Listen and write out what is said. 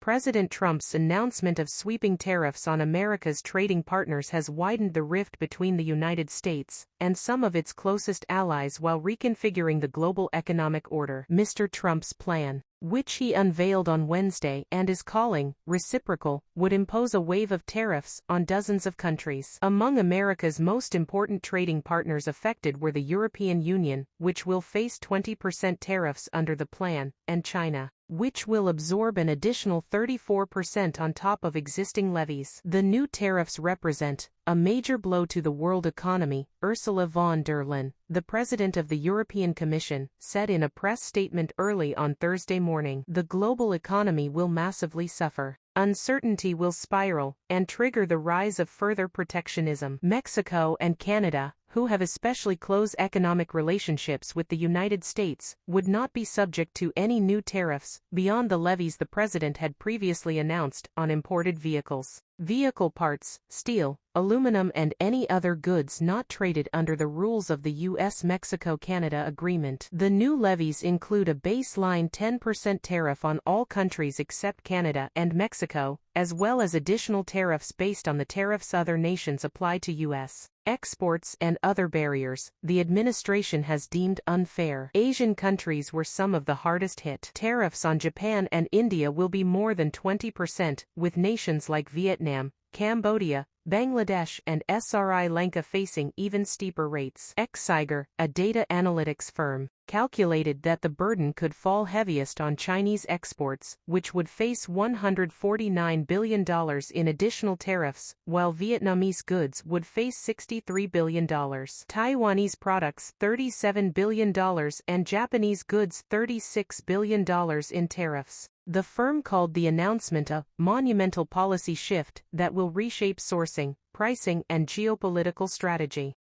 President Trump's announcement of sweeping tariffs on America's trading partners has widened the rift between the United States and some of its closest allies while reconfiguring the global economic order. Mr. Trump's plan, which he unveiled on Wednesday and is calling reciprocal, would impose a wave of tariffs on dozens of countries. Among America's most important trading partners affected were the European Union, which will face 20% tariffs under the plan, and China, which will absorb an additional 34% on top of existing levies. The new tariffs represent a major blow to the world economy, Ursula von der Leyen, the president of the European Commission, said in a press statement early on Thursday morning. The global economy will massively suffer. Uncertainty will spiral and trigger the rise of further protectionism. Mexico and Canada, who have especially close economic relationships with the United States, would not be subject to any new tariffs beyond the levies the president had previously announced on imported vehicles, vehicle parts, steel, aluminum and any other goods not traded under the rules of the U.S.-Mexico-Canada Agreement. The new levies include a baseline 10% tariff on all countries except Canada and Mexico, as well as additional tariffs based on the tariffs other nations apply to U.S. exports and other barriers the administration has deemed unfair. Asian countries were some of the hardest hit. Tariffs on Japan and India will be more than 20%, with nations like Vietnam, Cambodia, Bangladesh and Sri Lanka facing even steeper rates. Exiger, a data analytics firm, calculated that the burden could fall heaviest on Chinese exports, which would face $149 billion in additional tariffs, while Vietnamese goods would face $63 billion. Taiwanese products $37 billion and Japanese goods $36 billion in tariffs. The firm called the announcement a monumental policy shift that will reshape sourcing, pricing and geopolitical strategy.